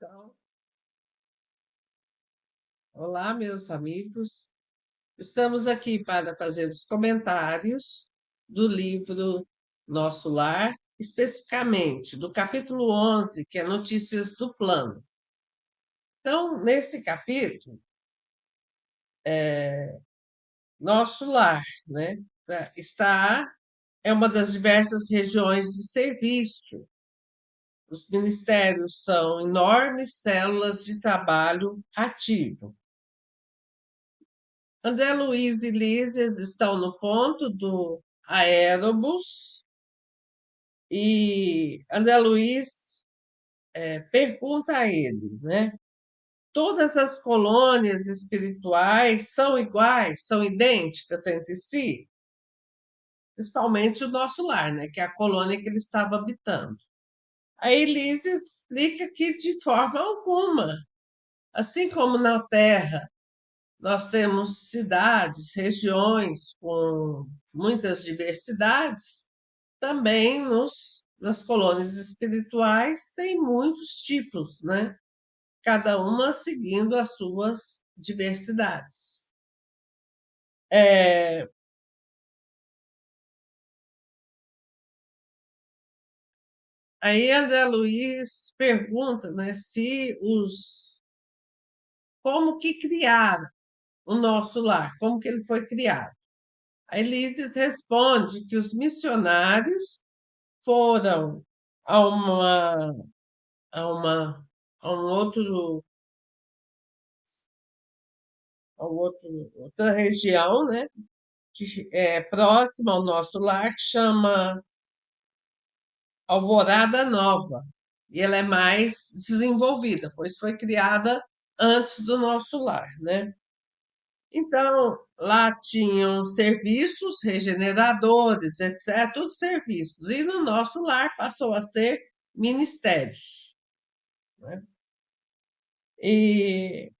Então, olá, meus amigos. Estamos aqui para fazer os comentários do livro Nosso Lar, especificamente do capítulo 11, que é Notícias do Plano. Então, nesse capítulo, Nosso Lar, né, é uma das diversas regiões de serviço. Os ministérios são enormes células de trabalho ativo. André Luiz e Lísias estão no ponto do aerobus e André Luiz pergunta a ele, né? Todas as colônias espirituais são iguais, são idênticas entre si? Principalmente o nosso lar, né? Que é a colônia que ele estava habitando. Aí Lísias explica que de forma alguma, assim como na Terra, nós temos cidades, regiões com muitas diversidades, também nas colônias espirituais tem muitos tipos, né? Cada uma seguindo as suas diversidades. Aí André Luiz pergunta, né, como que criaram o nosso lar, como que ele foi criado. A Elises responde que os missionários foram a uma, a uma, a um outro, outra região, né, que é próxima ao nosso lar, que chama Alvorada Nova. E ela é mais desenvolvida, pois foi criada antes do nosso lar, né? Então, lá tinham serviços regeneradores, etc., todos serviços. E no nosso lar passou a ser ministérios, né? E,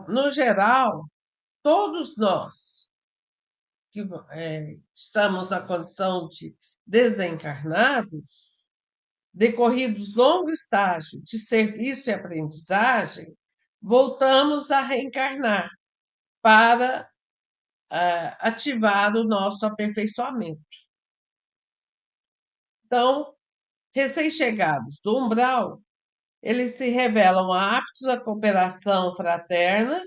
no geral, todos nós que estamos na condição de desencarnados, decorridos longo estágio de serviço e aprendizagem, voltamos a reencarnar para ativar o nosso aperfeiçoamento. Então, recém-chegados do umbral, eles se revelam aptos à cooperação fraterna,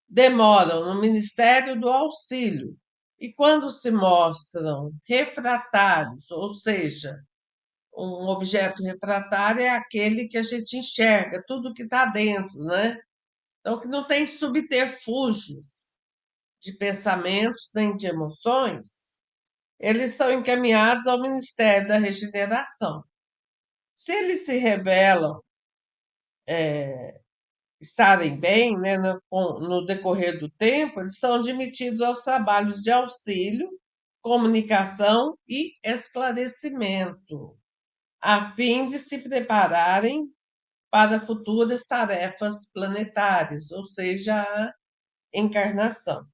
demoram no Ministério do Auxílio e, quando se mostram refratários, ou seja, um objeto refratário é aquele que a gente enxerga, tudo que está dentro, né? Então, que não tem subterfúgios de pensamentos nem de emoções, eles são encaminhados ao Ministério da Regeneração. Se eles se revelam estarem bem, né, no decorrer do tempo, eles são admitidos aos trabalhos de auxílio, comunicação e esclarecimento, a fim de se prepararem para futuras tarefas planetárias, ou seja, a encarnação.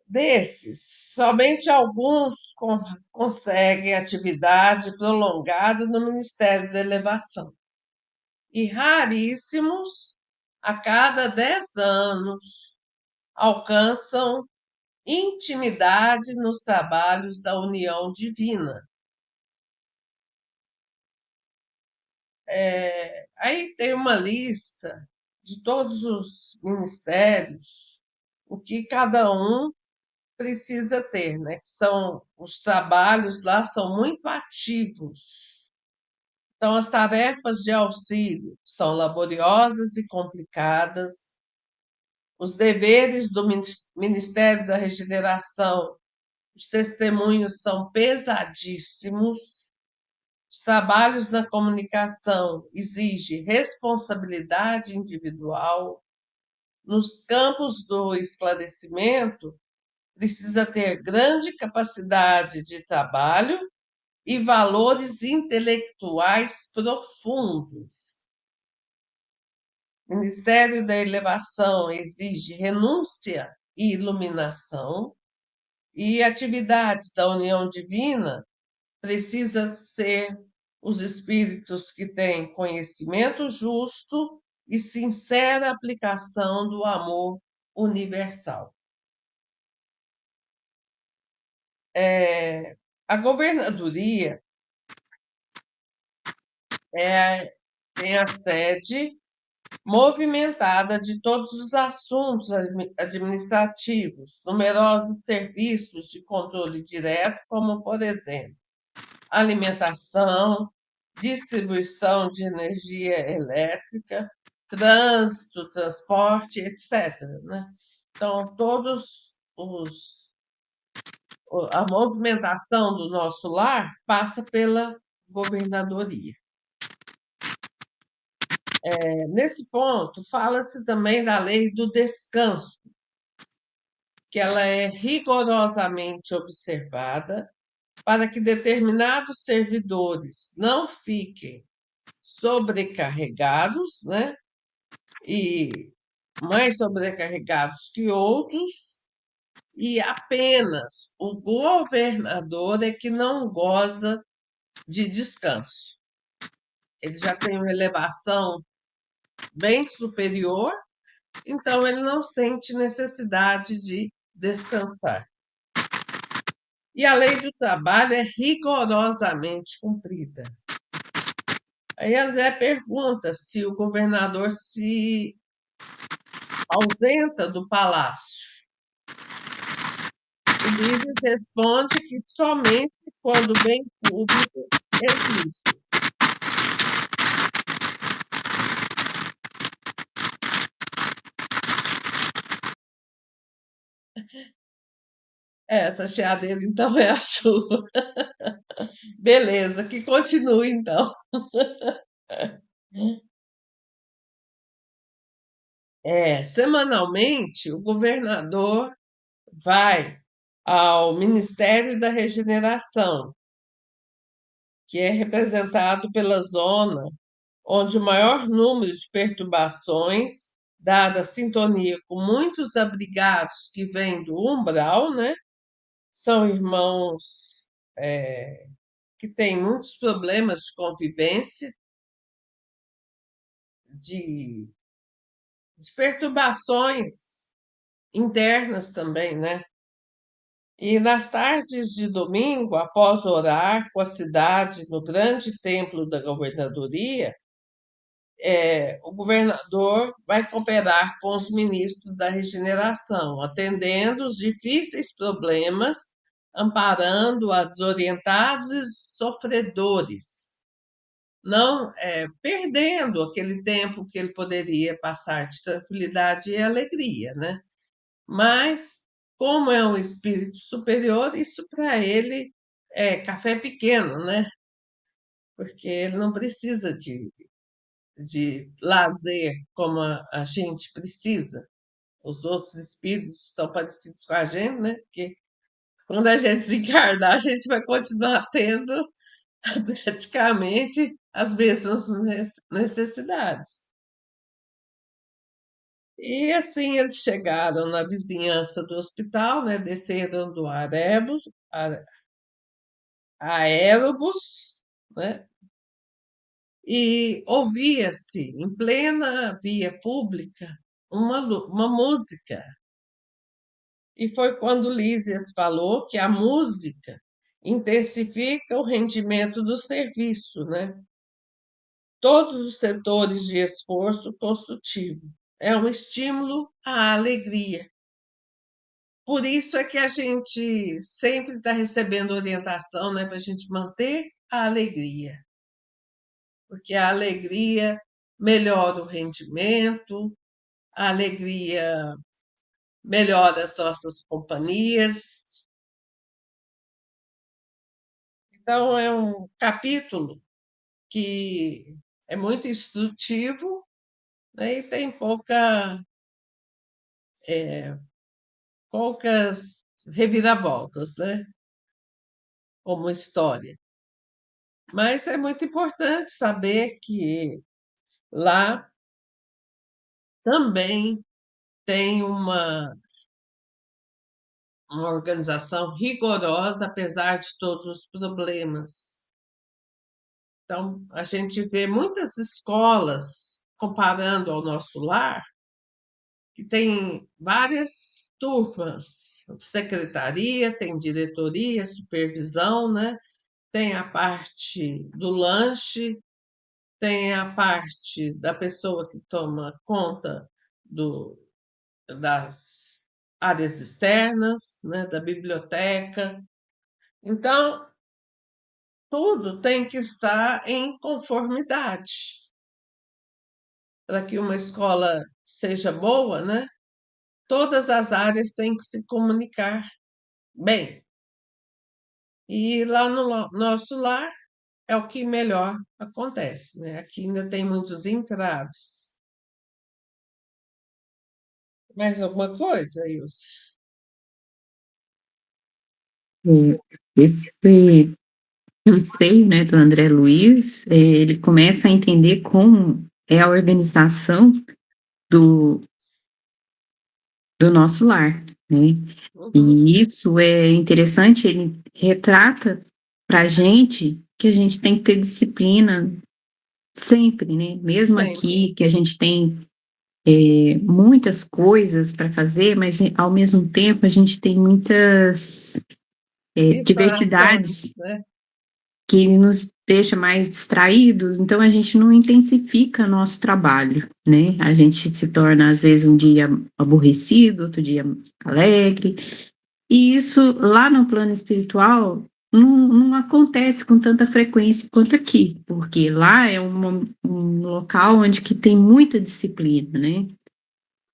Desses, somente alguns conseguem atividade prolongada no Ministério da Elevação. E raríssimos, a cada 10 anos, alcançam intimidade nos trabalhos da união divina. Aí tem uma lista de todos os ministérios, o que cada um precisa ter, né? Que são os trabalhos lá são muito ativos. Então, as tarefas de auxílio são laboriosas e complicadas. Os deveres do Ministério da Regeneração, os testemunhos são pesadíssimos. Os trabalhos na comunicação exigem responsabilidade individual. Nos campos do esclarecimento, precisa ter grande capacidade de trabalho e valores intelectuais profundos. O Ministério da Elevação exige renúncia e iluminação, e atividades da união divina precisa ser os espíritos que têm conhecimento justo e sincera aplicação do amor universal. A governadoria tem a sede movimentada de todos os assuntos administrativos, numerosos serviços de controle direto, como, por exemplo, alimentação, distribuição de energia elétrica, trânsito, transporte, etc., né? Então, a movimentação do nosso lar passa pela governadoria. Nesse ponto, fala-se também da lei do descanso, que ela é rigorosamente observada para que determinados servidores não fiquem sobrecarregados, né? E mais sobrecarregados que outros, e apenas o governador é que não goza de descanso. Ele já tem uma elevação bem superior, então ele não sente necessidade de descansar. E a lei do trabalho é rigorosamente cumprida. Aí André pergunta se o governador se ausenta do palácio. Ulisses responde que somente quando o bem público existe. Essa chiadeira, então, é a chuva. Beleza, que continue, então. Semanalmente, o governador vai ao Ministério da Regeneração, que é representado pela zona onde o maior número de perturbações, dada a sintonia com muitos abrigados que vêm do umbral, né? São irmãos que têm muitos problemas de convivência, de perturbações internas também, né? E nas tardes de domingo, após orar com a cidade no grande templo da governadoria, o governador vai cooperar com os ministros da regeneração, atendendo os difíceis problemas, amparando a desorientados e sofredores, não perdendo aquele tempo que ele poderia passar de tranquilidade e alegria, né? Mas, como é um espírito superior, isso para ele é café pequeno, né? Porque ele não precisa de lazer como a gente precisa. Os outros espíritos estão parecidos com a gente, né? Porque quando a gente desencarnar, a gente vai continuar tendo praticamente as mesmas necessidades. E assim eles chegaram na vizinhança do hospital, né? Desceram do aérobus, né? E ouvia-se em plena via pública uma música. E foi quando Lísias falou que a música intensifica o rendimento do serviço, né? Todos os setores de esforço construtivo. É um estímulo à alegria. Por isso é que a gente sempre está recebendo orientação, né, para a gente manter a alegria. Porque a alegria melhora o rendimento, a alegria melhora as nossas companhias. Então, é um capítulo que é muito instrutivo, né, e tem poucas reviravoltas, né, como história. Mas é muito importante saber que lá também tem uma organização rigorosa, apesar de todos os problemas. Então, a gente vê muitas escolas, comparando ao nosso lar, que tem várias turmas, secretaria, tem diretoria, supervisão, né? Tem a parte do lanche, tem a parte da pessoa que toma conta do, das áreas externas, né? Da biblioteca. Então, tudo tem que estar em conformidade para que uma escola seja boa, né? Todas as áreas têm que se comunicar bem. E lá no nosso lar é o que melhor acontece, né? Aqui ainda tem muitos entraves. Mais alguma coisa, Ilse? Esse anseio, né, do André Luiz, ele começa a entender como é a organização do, do nosso lar, né? Uhum, E isso é interessante, ele retrata para a gente que a gente tem que ter disciplina sempre, né? Mesmo sempre. aqui, que a gente tem muitas coisas para fazer, mas ao mesmo tempo a gente tem muitas diversidades Distrações, né? que nos deixa mais distraídos, então a gente não intensifica nosso trabalho, né? A gente se torna, às vezes, um dia aborrecido, outro dia alegre, e isso lá no plano espiritual não acontece com tanta frequência quanto aqui, porque lá é um local onde que tem muita disciplina, né?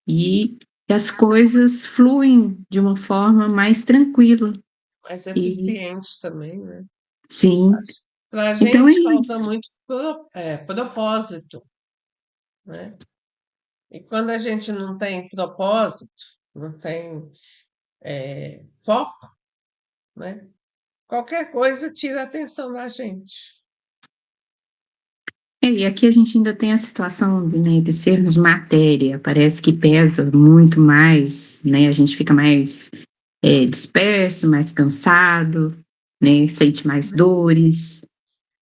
E as coisas fluem de uma forma mais tranquila. Mais E eficiente também, né? sim, Para a então é gente falta isso. muito propósito, né? E quando a gente não tem propósito, não tem foco, né? Qualquer coisa tira a atenção da gente. E aqui a gente ainda tem a situação né, de sermos matéria, parece que pesa muito mais, né? A gente fica mais disperso, mais cansado, né? Sente mais dores.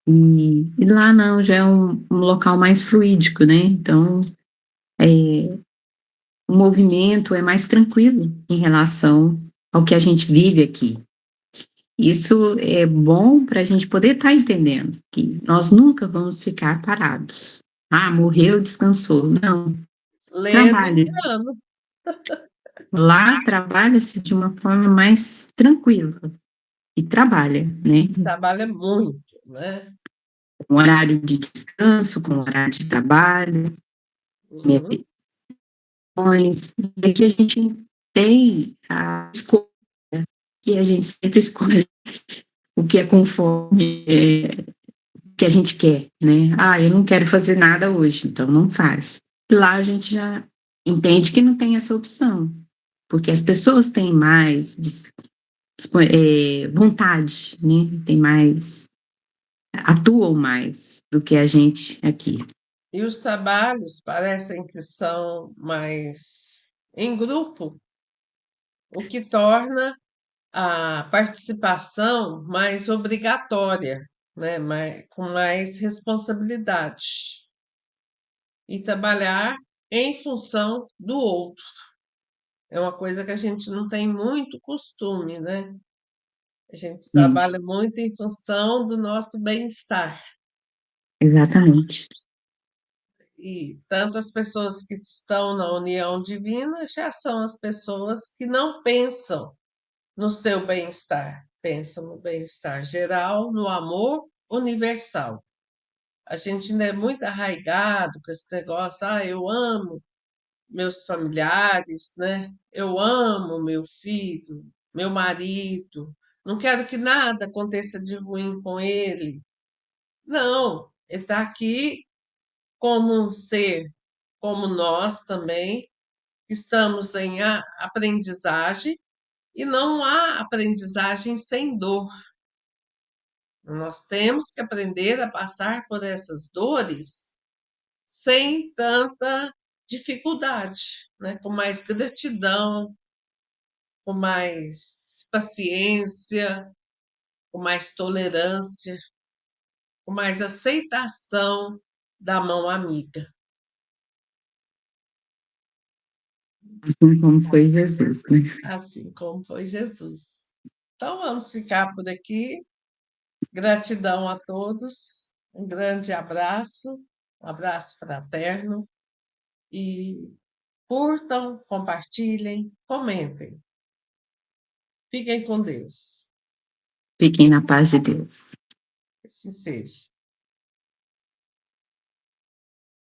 E lá não, já é um local mais fluídico, né? Então, o movimento é mais tranquilo em relação ao que a gente vive aqui. Isso é bom para a gente poder estar entendendo que nós nunca vamos ficar parados. Ah, morreu, descansou. Não, Lendo trabalha. engano, Lá trabalha-se de uma forma mais tranquila e trabalha, né? trabalha muito, né? Com horário de descanso, com horário de trabalho, Uhum. refeições. E aqui a gente tem a escolha, que a gente sempre escolhe o que é conforme o que a gente quer, né? Ah, eu não quero fazer nada hoje, então não faz. Lá a gente já entende que não tem essa opção, porque as pessoas têm mais vontade, né? Tem mais, atuam mais do que a gente aqui. E os trabalhos parecem que são mais em grupo, o que torna a participação mais obrigatória, né? Com mais responsabilidade. E trabalhar em função do outro. É uma coisa que a gente não tem muito costume, né? A gente É, trabalha muito em função do nosso bem-estar. exatamente. E tanto as pessoas que estão na união divina já são as pessoas que não pensam no seu bem-estar, pensam no bem-estar geral, no amor universal. A gente ainda é muito arraigado com esse negócio, eu amo meus familiares, né? Eu amo meu filho, meu marido, não quero que nada aconteça de ruim com ele. Não, ele está aqui como um ser, como nós também, estamos em aprendizagem e não há aprendizagem sem dor. Nós temos que aprender a passar por essas dores sem tanta dificuldade, né? Com mais gratidão, com mais paciência, com mais tolerância, com mais aceitação da mão amiga. Assim como foi Jesus, né? Assim como foi Jesus. Então vamos ficar por aqui. Gratidão a todos. Um grande abraço, um abraço fraterno e curtam, compartilhem, comentem. Fiquem com Deus. Fiquem na paz de Deus. Que assim seja.